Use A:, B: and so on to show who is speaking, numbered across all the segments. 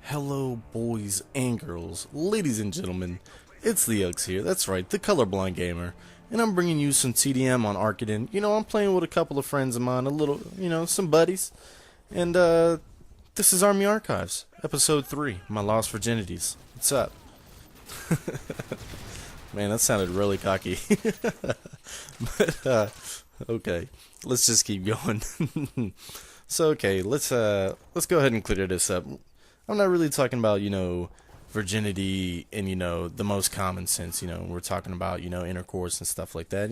A: Hello, boys and girls, ladies and gentlemen. It's TheUghz here. That's right, the colorblind gamer, and I'm bringing you some TDM on Arcadin. I'm playing with a couple of friends of mine, a little, some buddies, and this is Army Archives, episode 3, My Lost Virginities. What's up? Man, that sounded really cocky. But okay, let's just keep going. So okay, let's go ahead and clear this up. I'm not really talking about, virginity in, the most common sense, we're talking about, intercourse and stuff like that,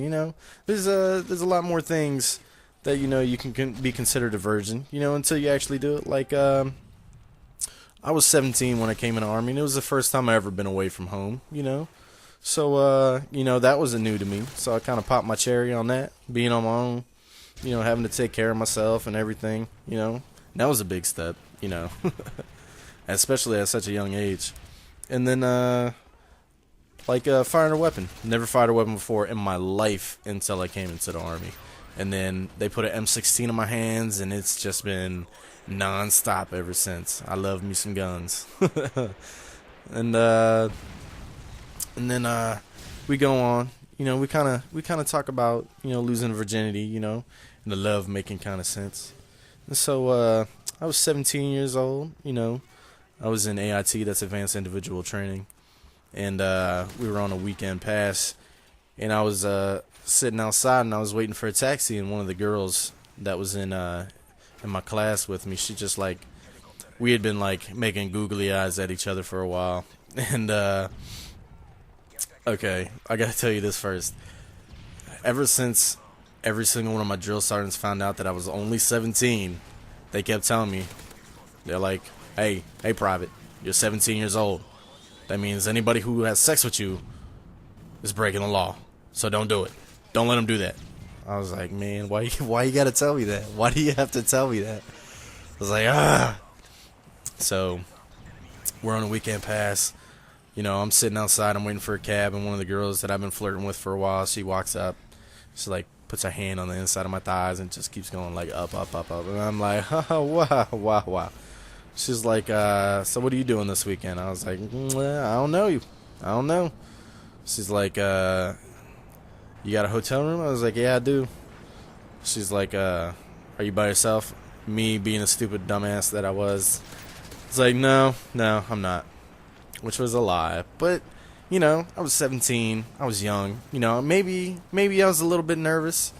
A: There's a lot more things that, you can be considered a virgin, until you actually do it. Like, I was 17 when I came in the Army, and it was the first time I ever been away from home, So, that wasn't new to me, so I kind of popped my cherry on that, being on my own, having to take care of myself and everything, That was a big step, especially at such a young age. And then, firing a weapon. Never fired a weapon before in my life until I came into the Army. And then they put an M16 in my hands, and it's just been non-stop ever since. I love me some guns. And then we go on. We kind of talk about, losing virginity, in the love-making kind of sense. And so, I was 17 years old, I was in AIT, that's Advanced Individual Training, and we were on a weekend pass, and I was sitting outside, and I was waiting for a taxi, and one of the girls that was in my class with me, she just we had been making googly eyes at each other for a while, and okay, I gotta tell you this first. Ever since every single one of my drill sergeants found out that I was only 17, they kept telling me, they're like, hey, Private, you're 17 years old. That means anybody who has sex with you is breaking the law. So don't do it. Don't let them do that. I was like, man, why you gotta tell me that? Why do you have to tell me that? I was like, So, we're on a weekend pass. I'm sitting outside, I'm waiting for a cab, and one of the girls that I've been flirting with for a while, she walks up. She puts her hand on the inside of my thighs and just keeps going up. And I'm like, wow. She's like, so what are you doing this weekend? I was like, I don't know you. I don't know. She's like, you got a hotel room? I was like, yeah, I do. She's like, are you by yourself? Me being a stupid dumbass that I was. It's like, no, I'm not. Which was a lie. But, I was 17. I was young. Maybe I was a little bit nervous.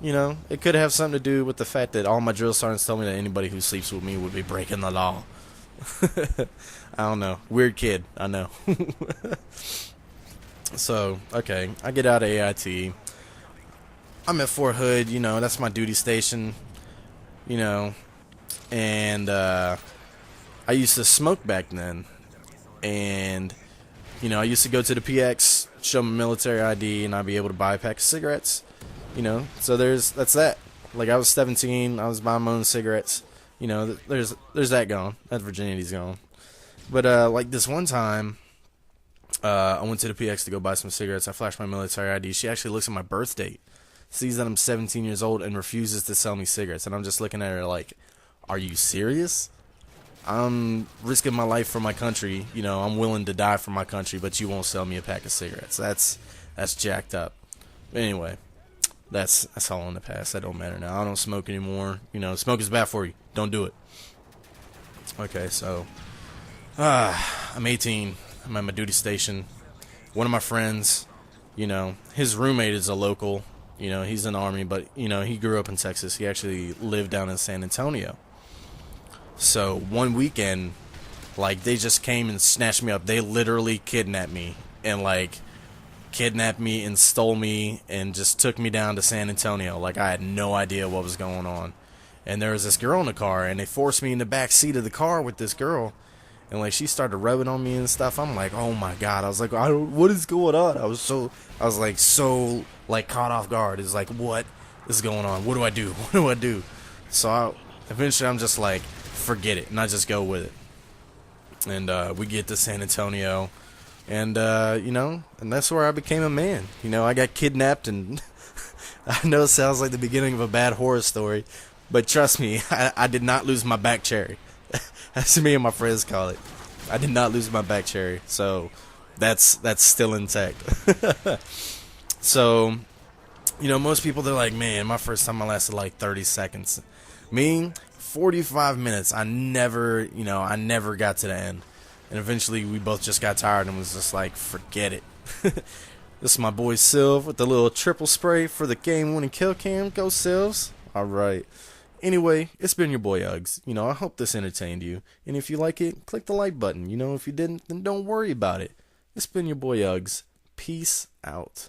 A: It could have something to do with the fact that all my drill sergeants told me that anybody who sleeps with me would be breaking the law. I don't know. Weird kid, I know. So, okay, I get out of AIT. I'm at Fort Hood, that's my duty station, and I used to smoke back then. And, I used to go to the PX, show my military ID, and I'd be able to buy a pack of cigarettes. So that's that. I was 17, I was buying my own cigarettes. There's that gone. That virginity's gone. But this one time, I went to the PX to go buy some cigarettes. I flashed my military ID. She actually looks at my birth date, sees that I'm 17 years old, and refuses to sell me cigarettes. And I'm just looking at her like, are you serious? I'm risking my life for my country. I'm willing to die for my country, but you won't sell me a pack of cigarettes. That's jacked up. But anyway. That's all in the past. That don't matter now. I don't smoke anymore. Smoke is bad for you. Don't do it. Okay, so I'm 18. I'm at my duty station. One of my friends, his roommate is a local. He's in the Army, but he grew up in Texas. He actually lived down in San Antonio. So one weekend, they just came and snatched me up. They literally kidnapped me and kidnapped me and stole me and just took me down to San Antonio. I had no idea what was going on. And there was this girl in the car, and they forced me in the back seat of the car with this girl. And she started rubbing on me and stuff. I'm like, oh my God. I was like, what is going on? I was so caught off guard. It's like, what is going on? What do I do? What do I do? So eventually I'm just like, forget it. And I just go with it. And we get to San Antonio. And, and that's where I became a man. I got kidnapped, and I know it sounds like the beginning of a bad horror story, but trust me, I did not lose my back cherry. As me and my friends call it. I did not lose my back cherry, so that's still intact. So, most people, they're like, man, my first time I lasted like 30 seconds. Me, 45 minutes. I never got to the end. And eventually we both just got tired and was just like, forget it. This is my boy Sylv with the little triple spray for the game-winning kill cam. Go Sylvs. Alright. Anyway, it's been your boy TheUghz. I hope this entertained you. And if you like it, click the like button. If you didn't, then don't worry about it. It's been your boy TheUghz. Peace out.